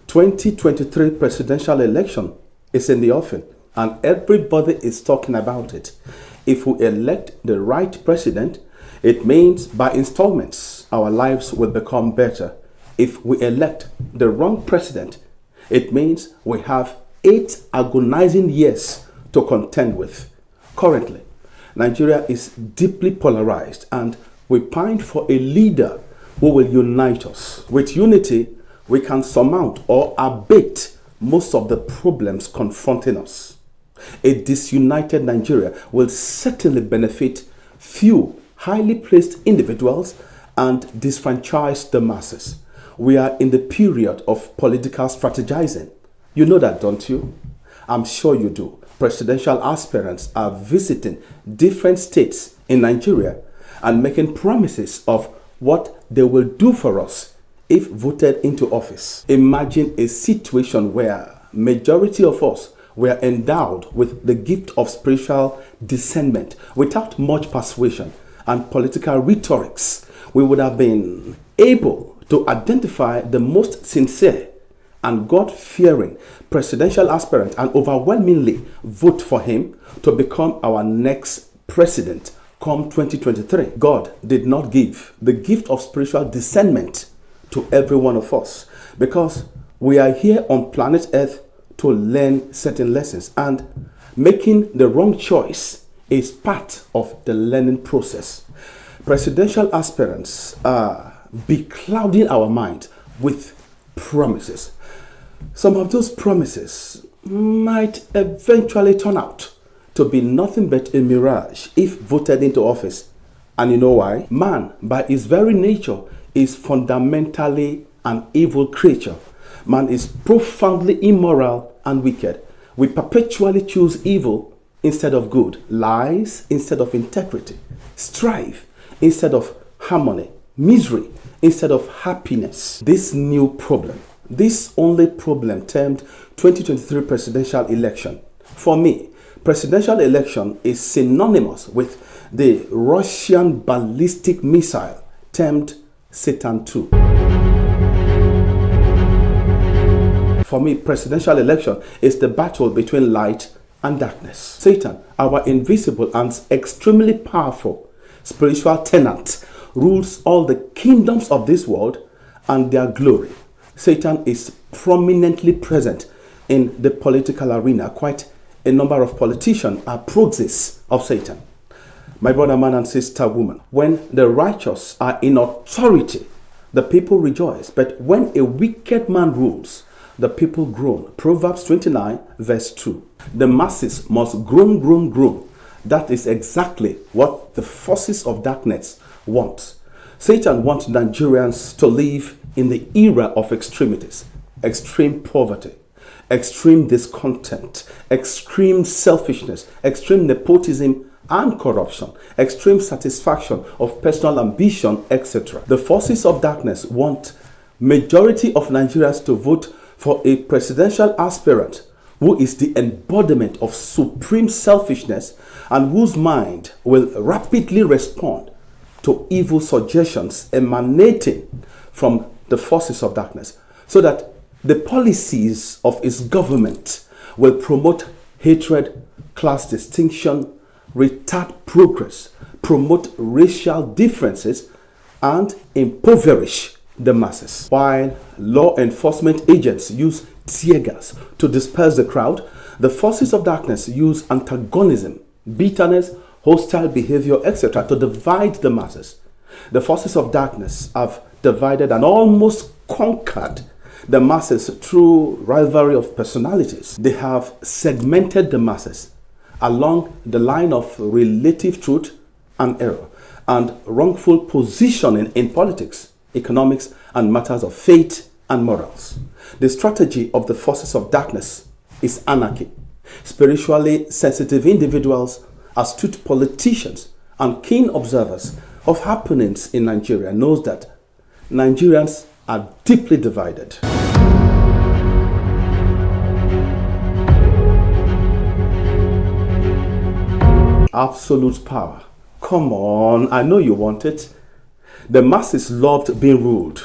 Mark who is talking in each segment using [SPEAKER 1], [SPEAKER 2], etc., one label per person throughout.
[SPEAKER 1] 2023 presidential election is in the offing and everybody is talking about it. If we elect the right president, it means by installments, our lives will become better. If we elect the wrong president, it means we have 8 agonizing years to contend with. Currently, Nigeria is deeply polarized and we pine for a leader who will unite us. With unity, we can surmount or abate most of the problems confronting us. A disunited Nigeria will certainly benefit few highly placed individuals and disfranchise the masses. We are in the period of political strategizing. You know that, don't you? I'm sure you do. Presidential aspirants are visiting different states in Nigeria and making promises of what they will do for us if voted into office. Imagine a situation where majority of us were endowed with the gift of spiritual discernment without much persuasion and political rhetorics. We would have been able to identify the most sincere and God-fearing presidential aspirant and overwhelmingly vote for him to become our next president come 2023. God did not give the gift of spiritual discernment to every one of us because we are here on planet Earth to learn certain lessons, and making the wrong choice is part of the learning process. Presidential aspirants are beclouding our mind with promises. Some of those promises might eventually turn out to be nothing but a mirage if voted into office. And you know why? Man, by his very nature, is fundamentally an evil creature. Man is profoundly immoral and wicked. We perpetually choose evil instead of good, lies instead of integrity, strife instead of harmony, misery instead of happiness. This new problem, this only problem termed 2023 presidential election, for me, presidential election is synonymous with the Russian ballistic missile termed Satan II. For me, presidential election is the battle between light and darkness. Satan, our invisible and extremely powerful spiritual tenant, rules all the kingdoms of this world and their glory. Satan is prominently present in the political arena. Quite a number of politicians are proxies of Satan. My brother man and sister woman, when the righteous are in authority, the people rejoice. But when a wicked man rules, the people groan. Proverbs 29 verse 2. The masses must groan, groan, groan. That is exactly what the forces of darkness want. Satan wants Nigerians to live in the era of extremities, extreme poverty, extreme discontent, extreme selfishness, extreme nepotism and corruption, extreme satisfaction of personal ambition, etc. The forces of darkness want majority of Nigerians to vote for a presidential aspirant who is the embodiment of supreme selfishness and whose mind will rapidly respond to evil suggestions emanating from the forces of darkness, so that the policies of its government will promote hatred, class distinction, retard progress, promote racial differences, and impoverish the masses. While law enforcement agents use tear gas to disperse the crowd, the forces of darkness use antagonism, bitterness, hostile behavior, etc. to divide the masses. The forces of darkness have divided and almost conquered the masses through rivalry of personalities. They have segmented the masses along the line of relative truth and error and wrongful positioning in politics, economics, and matters of faith and morals. The strategy of the forces of darkness is anarchy. Spiritually sensitive individuals, astute politicians, and keen observers of happenings in Nigeria knows that Nigerians are deeply divided. Absolute power. Come on, I know you want it. The masses loved being ruled.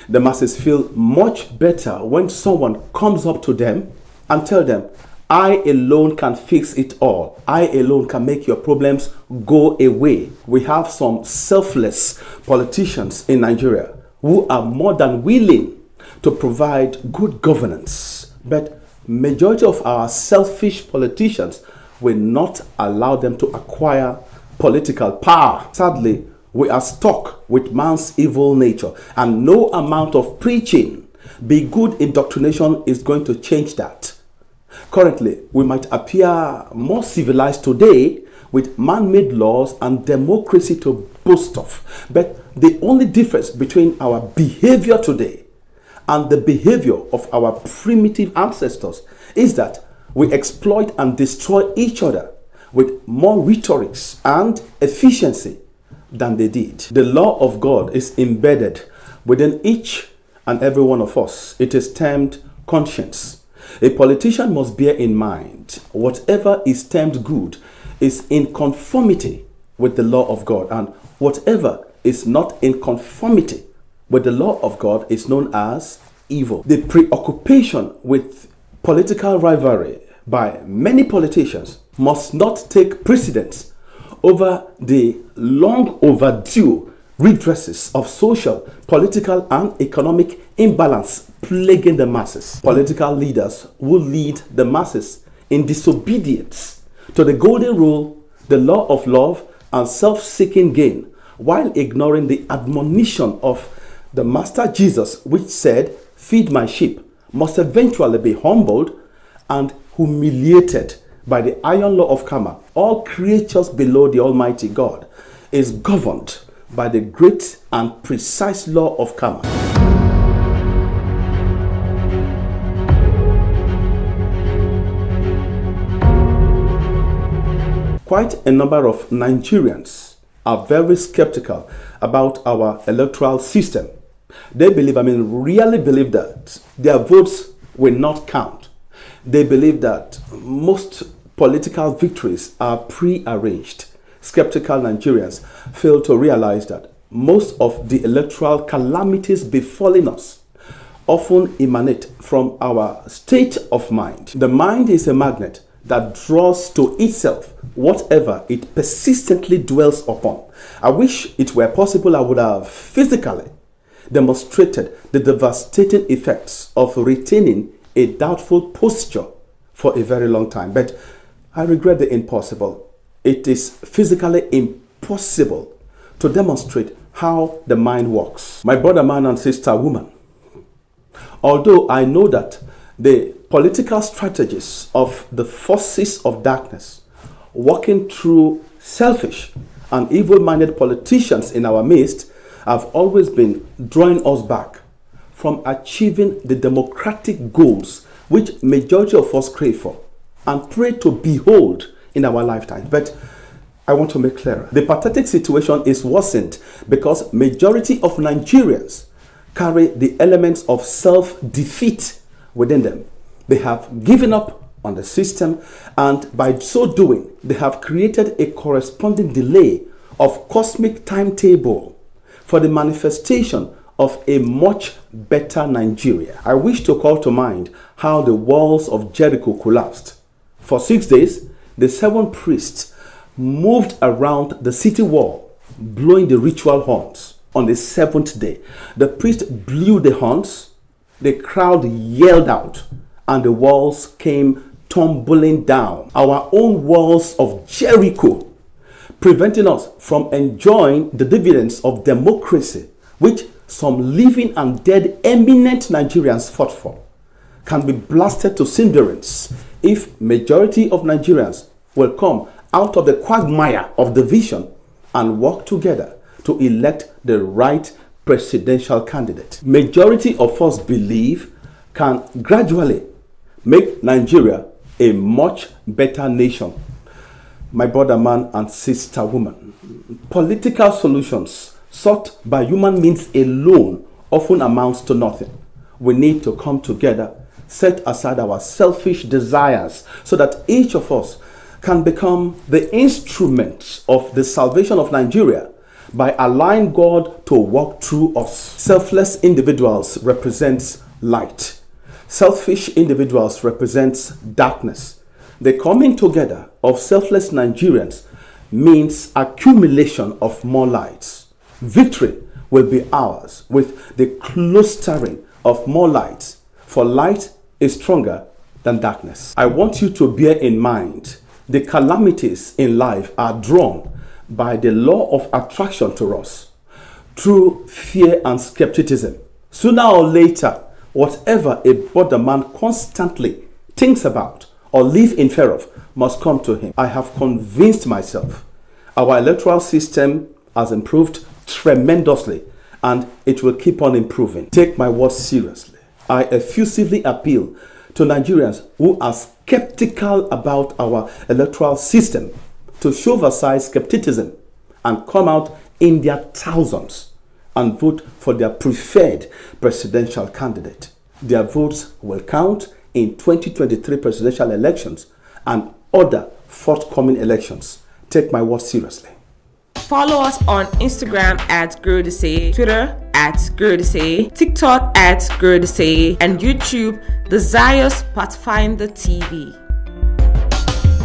[SPEAKER 1] The masses feel much better when someone comes up to them and tell them, I alone can fix it all. I alone can make your problems go away. We have some selfless politicians in Nigeria who are more than willing to provide good governance. But majority of our selfish politicians will not allow them to acquire political power. Sadly, we are stuck with man's evil nature, and no amount of preaching, be good indoctrination, is going to change that. Currently, we might appear more civilized today with man-made laws and democracy to boast of. But the only difference between our behavior today and the behavior of our primitive ancestors is that we exploit and destroy each other with more rhetorics and efficiency than they did. The law of God is embedded within each and every one of us. It is termed conscience. A politician must bear in mind whatever is termed good is in conformity with the law of God, and whatever is not in conformity with the law of God is known as evil. The preoccupation with political rivalry by many politicians must not take precedence over the long overdue redresses of social, political, and economic imbalance plaguing the masses. Political leaders will lead the masses in disobedience to the golden rule, the law of love, and self-seeking gain, while ignoring the admonition of the Master Jesus, which said, "Feed my sheep," must eventually be humbled and humiliated by the iron law of karma. All creatures below the Almighty God is governed by the great and precise law of karma. Quite a number of Nigerians are very skeptical about our electoral system. They believe, really believe that their votes will not count. They believe that most political victories are pre-arranged. Skeptical Nigerians fail to realize that most of the electoral calamities befalling us often emanate from our state of mind. The mind is a magnet that draws to itself whatever it persistently dwells upon. I wish it were possible I would have physically demonstrated the devastating effects of retaining a doubtful posture for a very long time, but I regret the impossible. It is physically impossible to demonstrate how the mind works. My brother man and sister woman, although I know that the political strategies of the forces of darkness working through selfish and evil-minded politicians in our midst have always been drawing us back from achieving the democratic goals which majority of us crave for and pray to behold in our lifetime. But I want to make clearer, the pathetic situation is worsened because majority of Nigerians carry the elements of self-defeat within them. They have given up on the system, and by so doing, they have created a corresponding delay of cosmic timetable for the manifestation of a much better Nigeria. I wish to call to mind how the walls of Jericho collapsed. For 6 days, the 7 priests moved around the city wall, blowing the ritual horns. On the 7th day, the priest blew the horns, the crowd yelled out, and the walls came tumbling down. Our own walls of Jericho, preventing us from enjoying the dividends of democracy, which some living and dead eminent Nigerians fought for, can be blasted to cinderings if majority of Nigerians will come out of the quagmire of division and work together to elect the right presidential candidate. Majority of us believe can gradually make Nigeria a much better nation. My brother man and sister woman, political solutions sought by human means alone often amounts to nothing. We need to come together, set aside our selfish desires so that each of us can become the instrument of the salvation of Nigeria by allowing God to walk through us. Selfless individuals represents light. Selfish individuals represents darkness. The coming together of selfless Nigerians means accumulation of more lights. Victory will be ours with the clustering of more lights, for light is stronger than darkness. I want you to bear in mind the calamities in life are drawn by the law of attraction to us through fear and skepticism. Sooner or later, whatever a borderman constantly thinks about or live in fear of must come to him. I have convinced myself our electoral system has improved tremendously and it will keep on improving. Take my words seriously. I effusively appeal to Nigerians who are skeptical about our electoral system to shove aside skepticism and come out in their thousands and vote for their preferred presidential candidate. Their votes will count in 2023 presidential elections and other forthcoming elections. Take my words seriously.
[SPEAKER 2] Follow us on Instagram at GrowTheSay, Twitter at GrowTheSay, TikTok at GrowTheSay, and YouTube, the Zios Pathfinder TV.